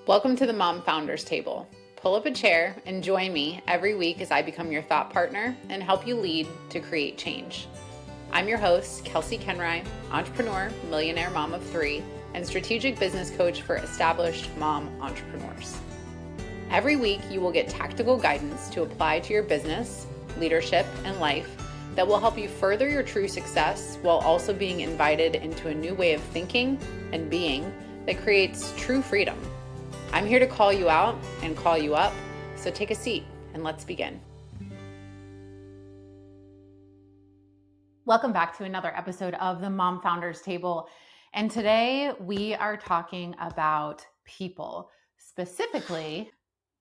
Welcome to the Mom Founders Table. Pull up a chair and join me every week as I become your thought partner and help you lead to create change. I'm your host, Kelsey Kenry, entrepreneur, millionaire mom of three, and strategic business coach for established mom entrepreneurs. Every week, you will get tactical guidance to apply to your business, leadership, and life that will help you further your true success while also being invited into a new way of thinking and being that creates true freedom. I'm here to call you out and call you up, so take a seat and let's begin. Welcome back to another episode of the Mom Founders Table. And today we are talking about people. Specifically,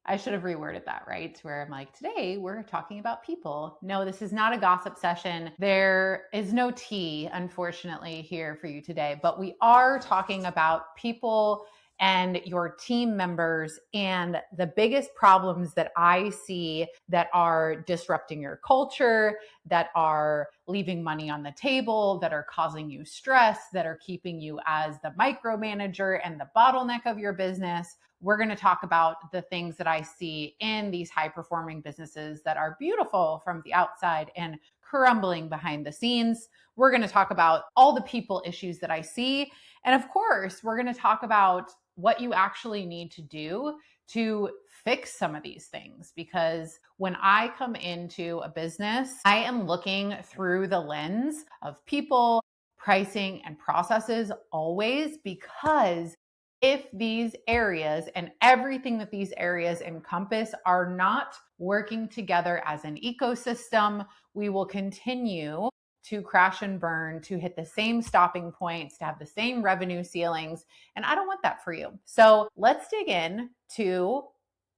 I should have reworded that, right? Where I'm like, today we're talking about people. No, this is not a gossip session. There is no tea, unfortunately, here for you today, but we are talking about people and your team members and the biggest problems that I see that are disrupting your culture, that are leaving money on the table, that are causing you stress, that are keeping you as the micromanager and the bottleneck of your business. We're going to talk about the things that I see in these high-performing businesses that are beautiful from the outside and crumbling behind the scenes. We're going to talk about all the people issues that I see. And of course, we're going to talk about what you actually need to do to fix some of these things. Because when I come into a business, I am looking through the lens of people, pricing, and processes always, because if these areas and everything that these areas encompass are not working together as an ecosystem, we will continue to crash and burn, to hit the same stopping points, to have the same revenue ceilings. And I don't want that for you. So let's dig in to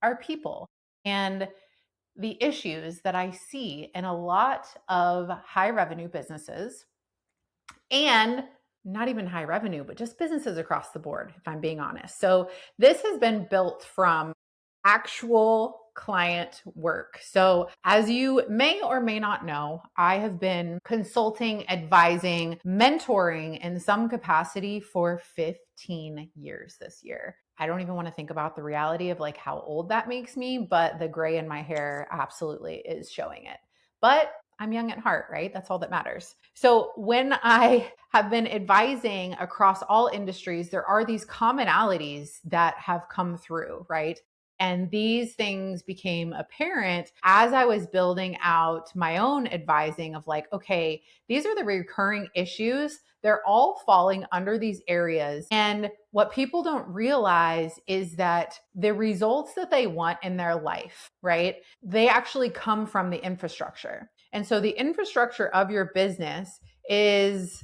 our people and the issues that I see in a lot of high revenue businesses, and not even high revenue, but just businesses across the board, if I'm being honest. So this has been built from actual client work. So as you may or may not know, I have been consulting, advising, mentoring in some capacity for 15 years this year. I don't even want to think about the reality of like how old that makes me, but the gray in my hair absolutely is showing it. But I'm young at heart, right? That's all that matters. So when I have been advising across all industries, there are these commonalities that have come through, right? And these things became apparent as I was building out my own advising of like, okay, these are the recurring issues. They're all falling under these areas. And what people don't realize is that the results that they want in their life, right? They actually come from the infrastructure. And so the infrastructure of your business is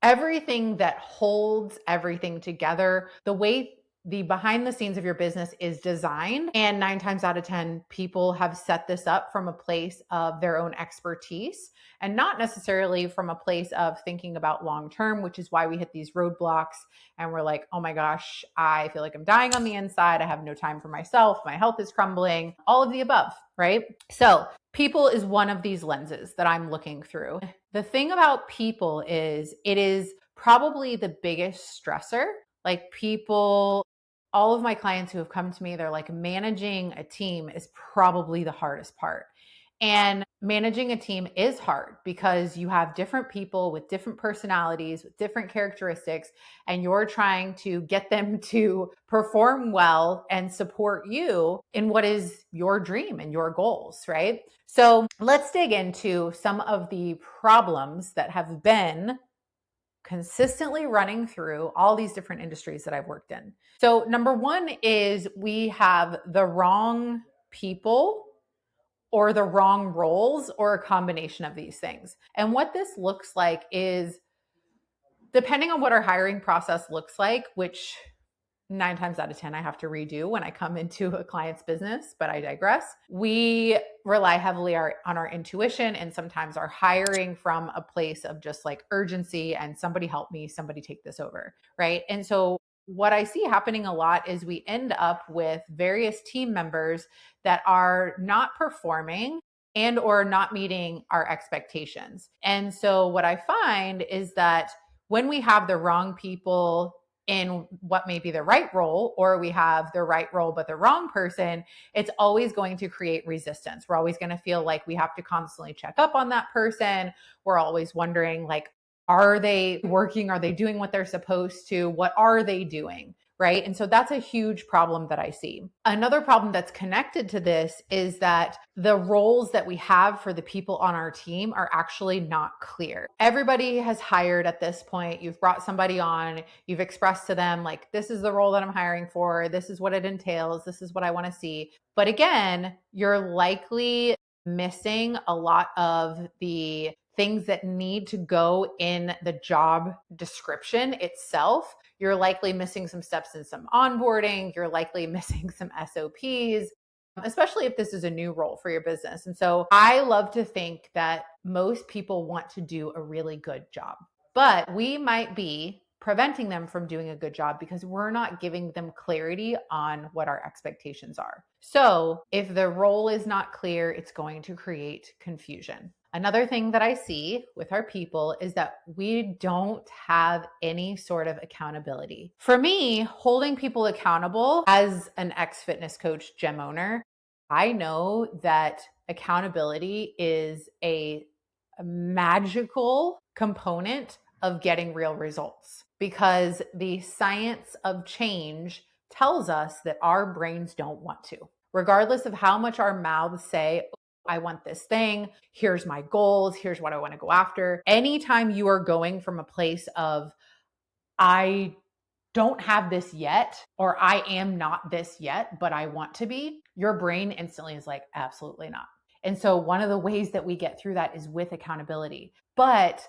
everything that holds everything together, the way the behind the scenes of your business is designed. And 9 times out of 10, people have set this up from a place of their own expertise and not necessarily from a place of thinking about long term, which is why we hit these roadblocks and we're like, oh my gosh, I feel like I'm dying on the inside. I have no time for myself. My health is crumbling, all of the above, right? So people is one of these lenses that I'm looking through. The thing about people is it is probably the biggest stressor. Like people, all of my clients who have come to me, they're like, managing a team is probably the hardest part. And managing a team is hard because you have different people with different personalities, with different characteristics, and you're trying to get them to perform well and support you in what is your dream and your goals, right? So let's dig into some of the problems that have been consistently running through all these different industries that I've worked in. So number one is we have the wrong people or the wrong roles or a combination of these things. And what this looks like is, depending on what our hiring process looks like, which 9 times out of 10, I have to redo when I come into a client's business, but I digress. We rely heavily on our intuition and sometimes our hiring from a place of just like urgency and somebody help me, somebody take this over, right? And so what I see happening a lot is we end up with various team members that are not performing and or not meeting our expectations. And so what I find is that when we have the wrong people in what may be the right role, or we have the right role but the wrong person, it's always going to create resistance. We're always going to feel like we have to constantly check up on that person. We're always wondering, like, are they working? Are they doing what they're supposed to? What are they doing? Right. And so that's a huge problem that I see. Another problem that's connected to this is that the roles that we have for the people on our team are actually not clear. Everybody has hired at this point. You've brought somebody on, you've expressed to them, like, this is the role that I'm hiring for, this is what it entails, this is what I want to see. But again, you're likely missing a lot of the things that need to go in the job description itself. You're likely missing some steps in some onboarding. You're likely missing some SOPs, especially if this is a new role for your business. And so I love to think that most people want to do a really good job, but we might be preventing them from doing a good job because we're not giving them clarity on what our expectations are. So if the role is not clear, it's going to create confusion. Another thing that I see with our people is that we don't have any sort of accountability. For me, holding people accountable as an ex-fitness coach, gym owner, I know that accountability is a magical component of getting real results, because the science of change tells us that our brains don't want to. Regardless of how much our mouths say, I want this thing, here's my goals, here's what I want to go after. Anytime you are going from a place of, I don't have this yet, or I am not this yet, but I want to be, your brain instantly is like, absolutely not. And so one of the ways that we get through that is with accountability. But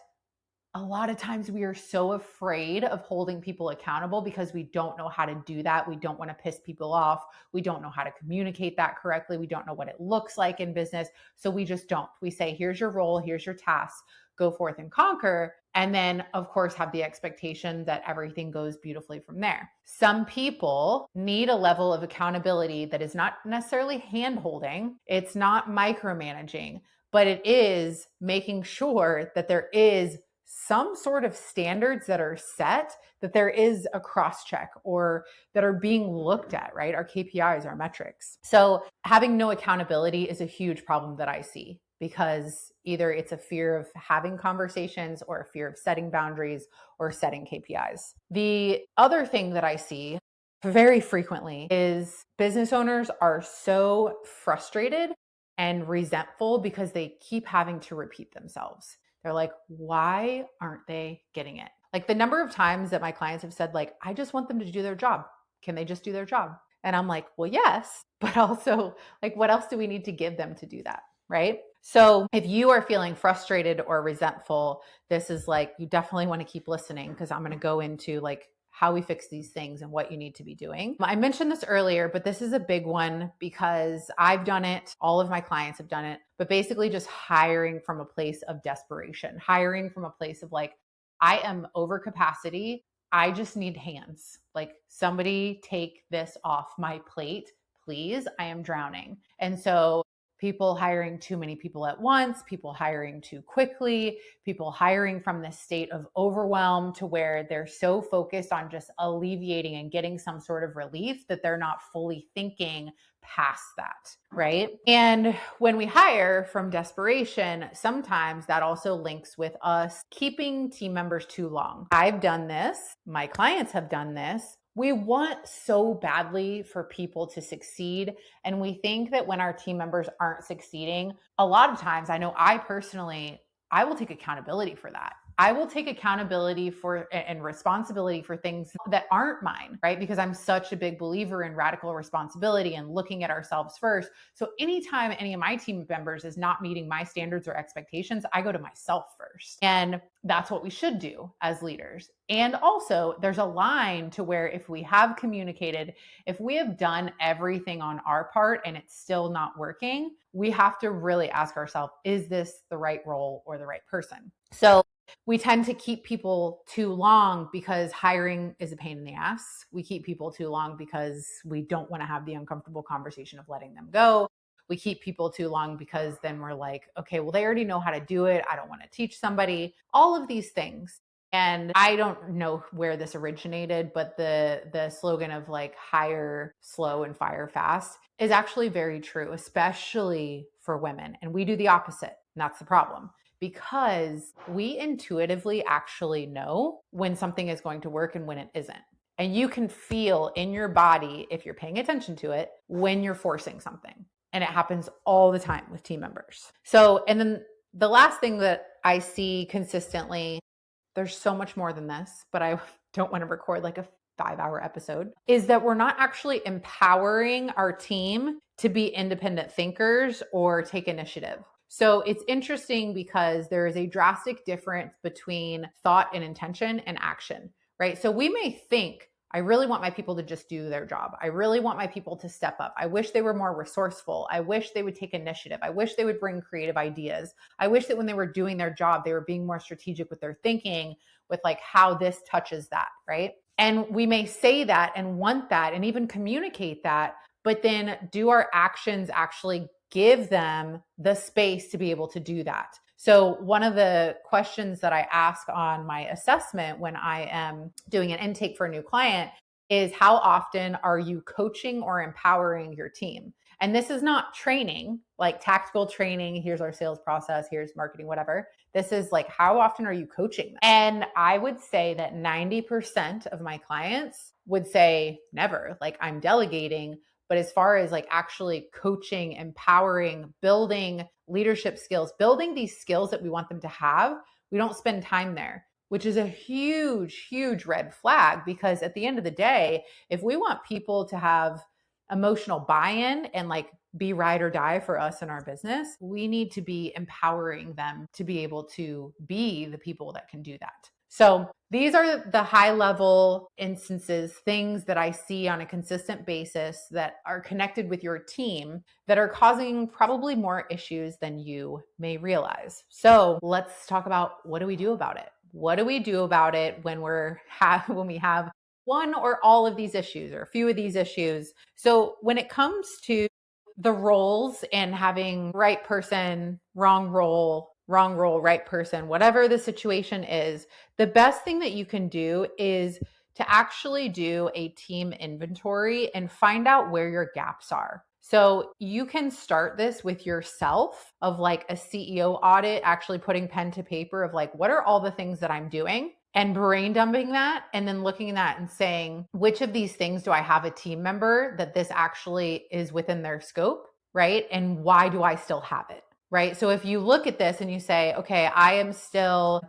a lot of times we are so afraid of holding people accountable because we don't know how to do that. We don't want to piss people off. We don't know how to communicate that correctly. We don't know what it looks like in business. So we just don't. We say, here's your role, here's your task, go forth and conquer. And then, of course, have the expectation that everything goes beautifully from there. Some people need a level of accountability that is not necessarily hand-holding. It's not micromanaging, but it is making sure that there is some sort of standards that are set, that there is a cross check or that are being looked at, right? Our KPIs, our metrics. So having no accountability is a huge problem that I see, because either it's a fear of having conversations or a fear of setting boundaries or setting KPIs. The other thing that I see very frequently is business owners are so frustrated and resentful because they keep having to repeat themselves. They're like, why aren't they getting it? Like, the number of times that my clients have said, like, I just want them to do their job. Can they just do their job? And I'm like, well, yes, but also, like, what else do we need to give them to do that? Right? So if you are feeling frustrated or resentful, this is like, you definitely want to keep listening, because I'm going to go into like how we fix these things and what you need to be doing. I mentioned this earlier, but this is a big one because I've done it. All of my clients have done it, but basically just hiring from a place of desperation, hiring from a place of like, I am over capacity. I just need hands. Like, somebody take this off my plate, please. I am drowning. And so people hiring too many people at once, people hiring too quickly, people hiring from this state of overwhelm to where they're so focused on just alleviating and getting some sort of relief that they're not fully thinking past that, right? And when we hire from desperation, sometimes that also links with us keeping team members too long. I've done this, my clients have done this. We want so badly for people to succeed. And we think that when our team members aren't succeeding, a lot of times, I know I personally, I will take accountability for that. I will take accountability for and responsibility for things that aren't mine, right? Because I'm such a big believer in radical responsibility and looking at ourselves first. So anytime any of my team members is not meeting my standards or expectations, I go to myself first. And that's what we should do as leaders. And also, there's a line to where if we have communicated, if we have done everything on our part and it's still not working, we have to really ask ourselves, is this the right role or the right person? So we tend to keep people too long because hiring is a pain in the ass. We keep people too long because we don't want to have the uncomfortable conversation of letting them go. We keep people too long because then we're like, okay, well, they already know how to do it. I don't want to teach somebody. All of these things. And I don't know where this originated, but the slogan of like hire slow and fire fast is actually very true, especially for women. And we do the opposite. And that's the problem because we intuitively actually know when something is going to work and when it isn't. And you can feel in your body, if you're paying attention to it, when you're forcing something. And it happens all the time with team members. So, and then the last thing that I see consistently, there's so much more than this, but I don't want to record like a 5-hour episode, is that we're not actually empowering our team to be independent thinkers or take initiative. So it's interesting because there is a drastic difference between thought and intention and action, right? So we may think, I really want my people to just do their job. I really want my people to step up. I wish they were more resourceful. I wish they would take initiative. I wish they would bring creative ideas. I wish that when they were doing their job, they were being more strategic with their thinking, with like how this touches that, right? And we may say that and want that and even communicate that, but then do our actions actually give them the space to be able to do that? So one of the questions that I ask on my assessment when I am doing an intake for a new client is, how often are you coaching or empowering your team? And this is not training, like tactical training. Here's our sales process. Here's marketing, whatever. This is like, how often are you coaching them? And I would say that 90% of my clients would say never. Like, I'm delegating. But as far as like actually coaching, empowering, building leadership skills, building these skills that we want them to have, we don't spend time there, which is a huge, huge red flag. Because at the end of the day, if we want people to have emotional buy-in and like be ride or die for us in our business, we need to be empowering them to be able to be the people that can do that. So these are the high level instances, things that I see on a consistent basis that are connected with your team that are causing probably more issues than you may realize. So let's talk about, what do we do about it? What do we do about it when we have one or all of these issues or a few of these issues? So when it comes to the roles and having right person, wrong role, right person, whatever the situation is, the best thing that you can do is to actually do a team inventory and find out where your gaps are. So you can start this with yourself of like a CEO audit, actually putting pen to paper of like, what are all the things that I'm doing? And brain dumping that, and then looking at that and saying, which of these things do I have a team member that this actually is within their scope, right? And why do I still have it, right? So if you look at this and you say, okay, I am still,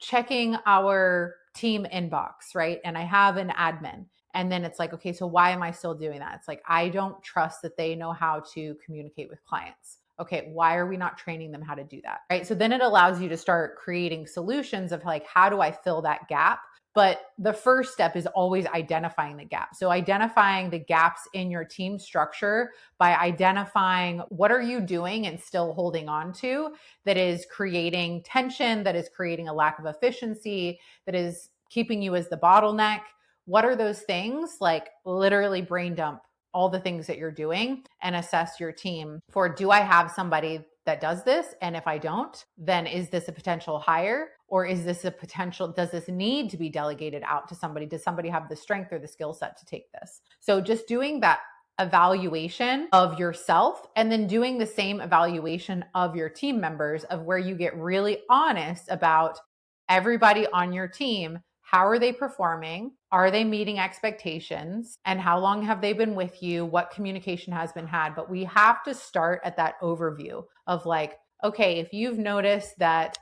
checking our team inbox, right? And I have an admin. And then it's like, okay, so why am I still doing that? It's like, I don't trust that they know how to communicate with clients. Okay, why are we not training them how to do that? Right. So then it allows you to start creating solutions of like, how do I fill that gap? But the first step is always identifying the gap. So identifying the gaps in your team structure by identifying what are you doing and still holding on to that is creating tension, that is creating a lack of efficiency, that is keeping you as the bottleneck. What are those things? Like literally brain dump all the things that you're doing and assess your team for, do I have somebody that does this? And if I don't, then is this a potential hire, or is this a potential, does this need to be delegated out to somebody? Does somebody have the strength or the skill set to take this? So just doing that evaluation of yourself and then doing the same evaluation of your team members, of where you get really honest about everybody on your team. How are they performing? Are they meeting expectations? And how long have they been with you? What communication has been had? But we have to start at that overview of like, okay, if you've noticed that,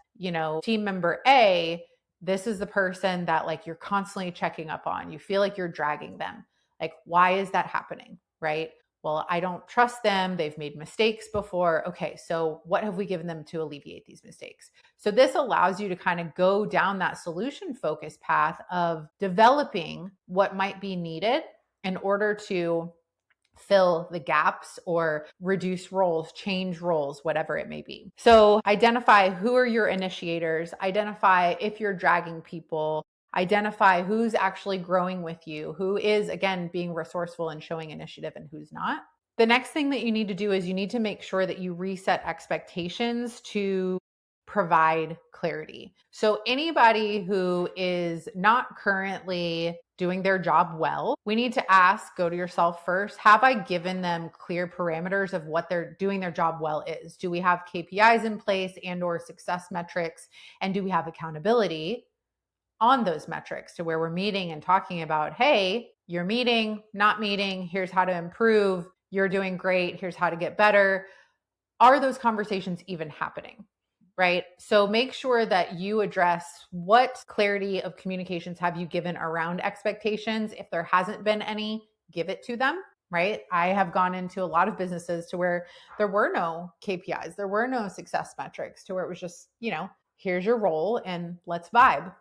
team member A, this is the person that like you're constantly checking up on, you feel like you're dragging them. Like, why is that happening? Right? Well, I don't trust them. They've made mistakes before. Okay, so what have we given them to alleviate these mistakes? So this allows you to kind of go down that solution focused path of developing what might be needed in order to fill the gaps or reduce roles, change roles, whatever it may be. So identify who are your initiators, identify if you're dragging people, identify who's actually growing with you, who is, again, being resourceful and showing initiative and who's not. The next thing that you need to do is you need to make sure that you reset expectations to provide clarity. So anybody who is not currently doing their job well, we need to ask, go to yourself first, have I given them clear parameters of what they're doing their job well is? Do we have KPIs in place and or success metrics? And do we have accountability on those metrics to where we're meeting and talking about, hey, you're meeting, not meeting, here's how to improve, you're doing great, here's how to get better. Are those conversations even happening? Right? So make sure that you address what clarity of communications have you given around expectations. If there hasn't been any, give it to them, right? I have gone into a lot of businesses to where there were no KPIs, there were no success metrics, to where it was just, here's your role and let's vibe.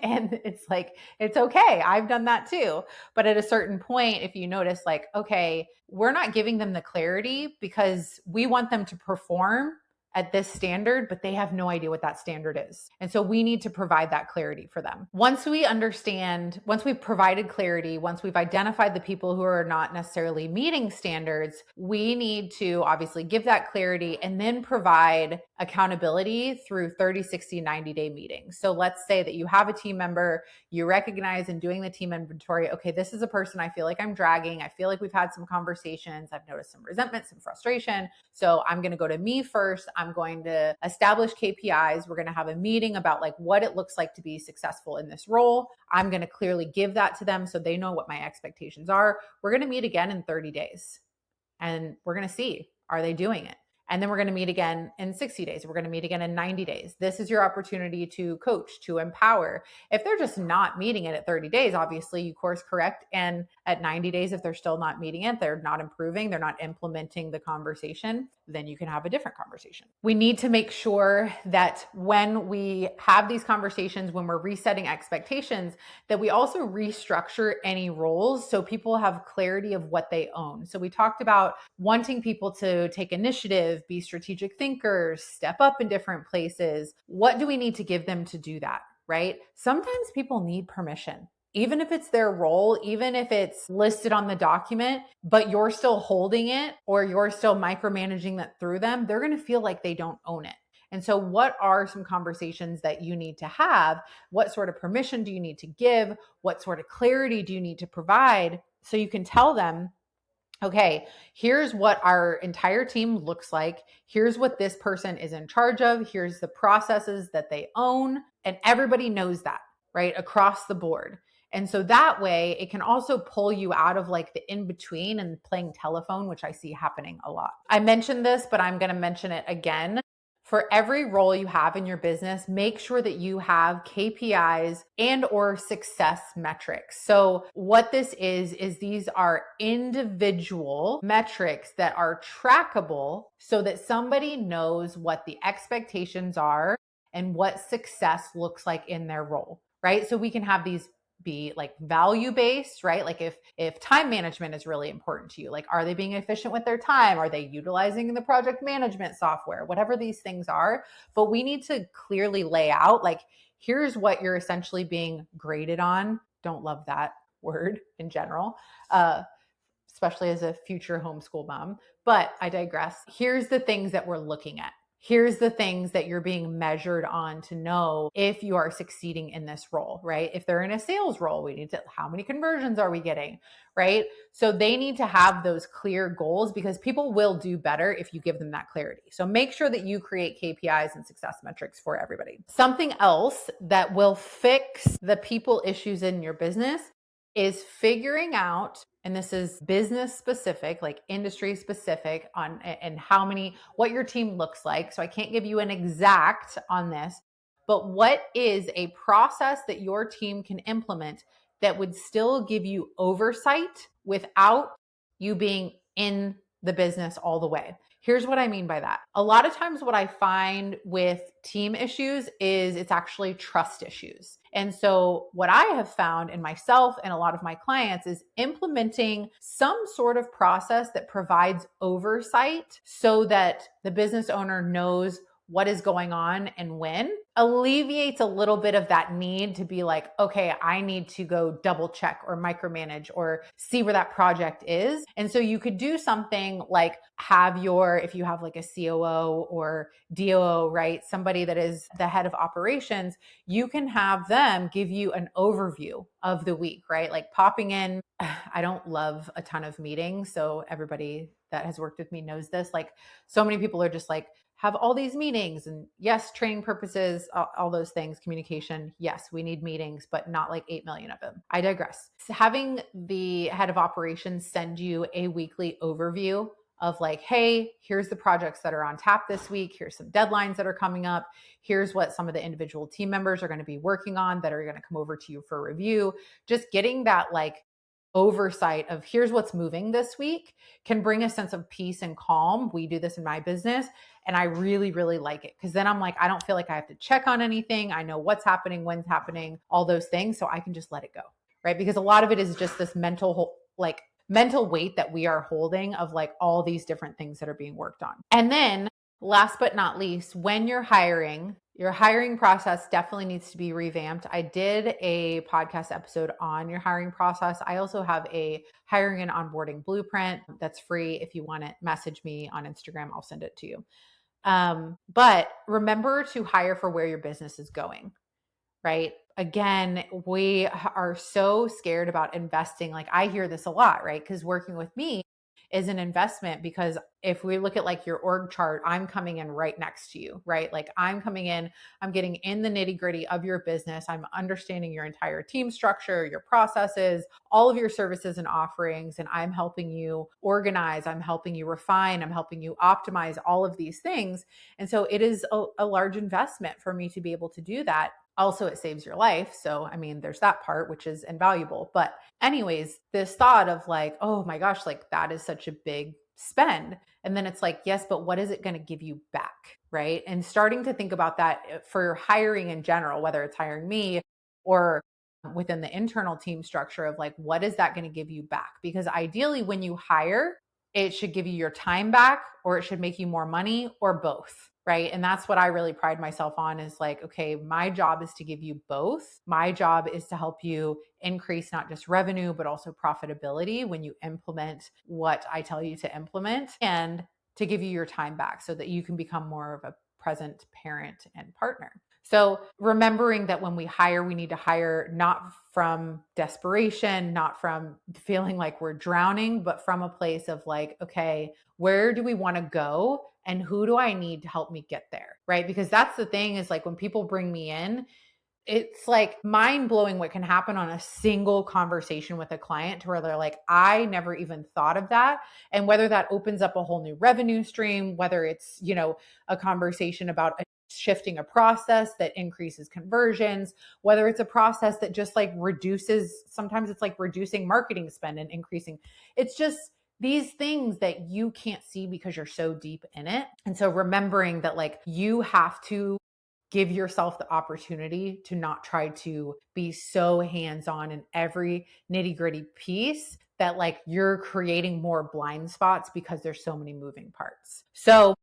And it's like, it's okay. I've done that too. But at a certain point, if you notice, like, okay, we're not giving them the clarity because we want them to perform at this standard, but they have no idea what that standard is. And so we need to provide that clarity for them. Once we understand, once we've provided clarity, once we've identified the people who are not necessarily meeting standards, we need to obviously give that clarity and then provide accountability through 30, 60, 90-day meetings. So let's say that you have a team member, you recognize in doing the team inventory, okay, this is a person I feel like I'm dragging. I feel like we've had some conversations. I've noticed some resentment, some frustration. So I'm going to go to me first. I'm going to establish KPIs. We're going to have a meeting about like what it looks like to be successful in this role. I'm going to clearly give that to them so they know what my expectations are. We're going to meet again in 30 days and we're going to see, are they doing it? And then we're going to meet again in 60 days. We're going to meet again in 90 days. This is your opportunity to coach, to empower. If they're just not meeting it at 30 days, obviously you course correct. And at 90 days, if they're still not meeting it, they're not improving, they're not implementing the conversation, then you can have a different conversation. We need to make sure that when we have these conversations, when we're resetting expectations, that we also restructure any roles so people have clarity of what they own. So we talked about wanting people to take initiative, be strategic thinkers, step up in different places. What do we need to give them to do that, right? Sometimes people need permission. Even if it's their role, even if it's listed on the document, but you're still holding it or you're still micromanaging that through them, they're going to feel like they don't own it. And so what are some conversations that you need to have? What sort of permission do you need to give? What sort of clarity do you need to provide so you can tell them, okay, here's what our entire team looks like. Here's what this person is in charge of. Here's the processes that they own. And everybody knows that, right? Across the board. And so that way it can also pull you out of like the in-between and playing telephone, which I see happening a lot. I mentioned this, but I'm going to mention it again. For every role you have in your business, make sure that you have KPIs and or success metrics. So what this is these are individual metrics that are trackable so that somebody knows what the expectations are and what success looks like in their role, right? So we can have these be like value-based, right? Like if time management is really important to you, like, are they being efficient with their time? Are they utilizing the project management software? Whatever these things are. But we need to clearly lay out, like, here's what you're essentially being graded on. Don't love that word in general, especially as a future homeschool mom, but I digress. Here's the things that we're looking at. Here's the things that you're being measured on to know if you are succeeding in this role, right? If they're in a sales role, we need to, how many conversions are we getting, right? So they need to have those clear goals because people will do better if you give them that clarity. So make sure that you create KPIs and success metrics for everybody. Something else that will fix the people issues in your business is figuring out, and this is business specific, like industry specific on and what your team looks like. So I can't give you an exact on this, but what is a process that your team can implement that would still give you oversight without you being in the business all the way? Here's what I mean by that. A lot of times what I find with team issues is it's actually trust issues. And so what I have found in myself and a lot of my clients is implementing some sort of process that provides oversight so that the business owner knows what is going on and when, alleviates a little bit of that need to be like, okay, I need to go double check or micromanage or see where that project is. And so you could do something like if you have like a COO or DOO, right? Somebody that is the head of operations, you can have them give you an overview of the week, right? Like popping in. I don't love a ton of meetings. So everybody that has worked with me knows this. Like so many people are just like, have all these meetings, and yes, training purposes, all those things, communication. Yes, we need meetings, but not like 8 million of them. I digress. So having the head of operations send you a weekly overview of like, hey, here's the projects that are on tap this week. Here's some deadlines that are coming up. Here's what some of the individual team members are going to be working on that are going to come over to you for review. Just getting that like oversight of here's what's moving this week can bring a sense of peace and calm. We do this in my business. And I really, really like it because then I'm like, I don't feel like I have to check on anything. I know what's happening, when's happening, all those things. So I can just let it go, right? Because a lot of it is just this mental weight that we are holding of like all these different things that are being worked on. And then last but not least, when you're hiring, your hiring process definitely needs to be revamped. I did a podcast episode on your hiring process. I also have a hiring and onboarding blueprint that's free. If you want it, message me on Instagram. I'll send it to you. But remember to hire for where your business is going, right? Again, we are so scared about investing. Like I hear this a lot, right? Because working with me is an investment because if we look at like your org chart, I'm coming in right next to you, right? Like I'm coming in, I'm getting in the nitty gritty of your business. I'm understanding your entire team structure, your processes, all of your services and offerings. And I'm helping you organize, I'm helping you refine, I'm helping you optimize all of these things. And so it is a large investment for me to be able to do that. Also, it saves your life. So, I mean, there's that part, which is invaluable. But anyways, this thought of like, oh my gosh, like that is such a big spend. And then it's like, yes, but what is it going to give you back? Right. And starting to think about that for hiring in general, whether it's hiring me or within the internal team structure of like, what is that going to give you back? Because ideally, when you hire, it should give you your time back or it should make you more money or both. Right. And that's what I really pride myself on is like, okay, my job is to give you both. My job is to help you increase not just revenue, but also profitability when you implement what I tell you to implement and to give you your time back so that you can become more of a present parent and partner. So remembering that when we hire, we need to hire not from desperation, not from feeling like we're drowning, but from a place of like, okay, where do we want to go? And who do I need to help me get there? Right? Because that's the thing is like when people bring me in, it's like mind blowing what can happen on a single conversation with a client to where they're like, I never even thought of that. And whether that opens up a whole new revenue stream, whether it's, a conversation about shifting a process that increases conversions, whether it's a process that just like reduces, sometimes it's like reducing marketing spend and increasing. It's just these things that you can't see because you're so deep in it. And so remembering that like you have to give yourself the opportunity to not try to be so hands-on in every nitty-gritty piece that like you're creating more blind spots because there's so many moving parts. So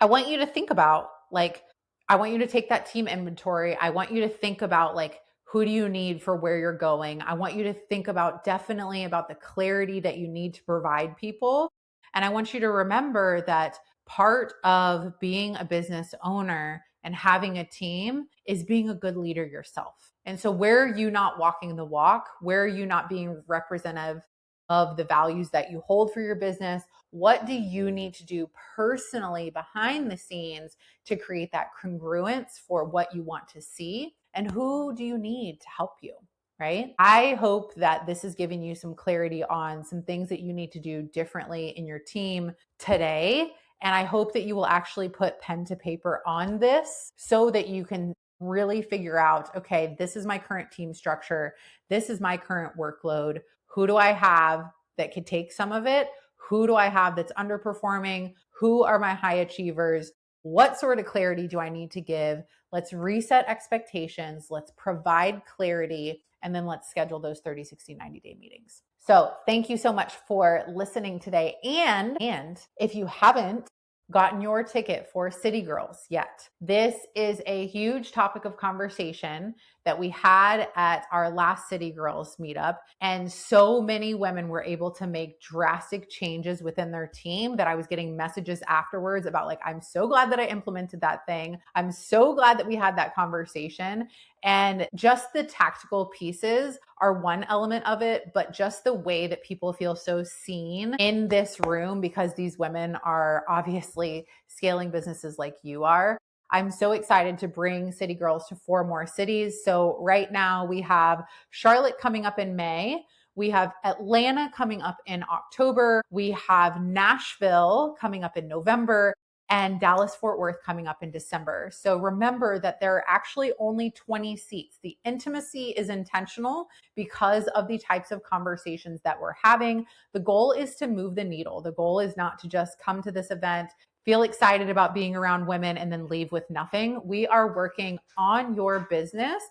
I want you to think about like, I want you to take that team inventory. I want you to think about like, who do you need for where you're going? I want you to think about definitely about the clarity that you need to provide people. And I want you to remember that part of being a business owner and having a team is being a good leader yourself. And so where are you not walking the walk? Where are you not being representative of the values that you hold for your business? What do you need to do personally behind the scenes to create that congruence for what you want to see? And who do you need to help you? Right? I hope that this is giving you some clarity on some things that you need to do differently in your team today. And I hope that you will actually put pen to paper on this so that you can really figure out, okay, this is my current team structure. This is my current workload. Who do I have that could take some of it? Who do I have that's underperforming? Who are my high achievers? What sort of clarity do I need to give? Let's reset expectations. Let's provide clarity. And then let's schedule those 30, 60, 90-day meetings. So thank you so much for listening today. And if you haven't gotten your ticket for City Girls yet? This is a huge topic of conversation that we had at our last City Girls meetup. And so many women were able to make drastic changes within their team that I was getting messages afterwards about, like, I'm so glad that I implemented that thing. I'm so glad that we had that conversation. And just the tactical pieces are one element of it, but just the way that people feel so seen in this room because these women are obviously scaling businesses like you are. I'm so excited to bring City Girls to 4 more cities. So right now we have Charlotte coming up in May. We have Atlanta coming up in October. We have Nashville coming up in November and Dallas Fort Worth coming up in December. So remember that there are actually only 20 seats. The intimacy is intentional because of the types of conversations that we're having. The goal is to move the needle. The goal is not to just come to this event, feel excited about being around women, and then leave with nothing. We are working on your business,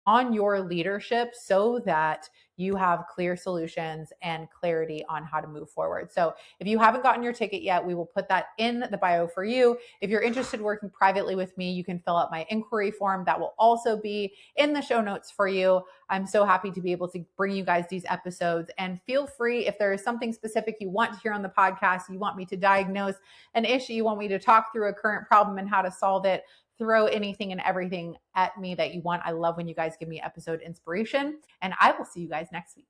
on your leadership, so that you have clear solutions and clarity on how to move forward. So if you haven't gotten your ticket yet, we will put that in the bio for you. If you're interested in working privately with me, you can fill out my inquiry form. That will also be in the show notes for you. I'm so happy to be able to bring you guys these episodes, and feel free, if there is something specific you want to hear on the podcast, you want me to diagnose an issue, you want me to talk through a current problem and how to solve it, throw anything and everything at me that you want. I love when you guys give me episode inspiration, and I will see you guys next week.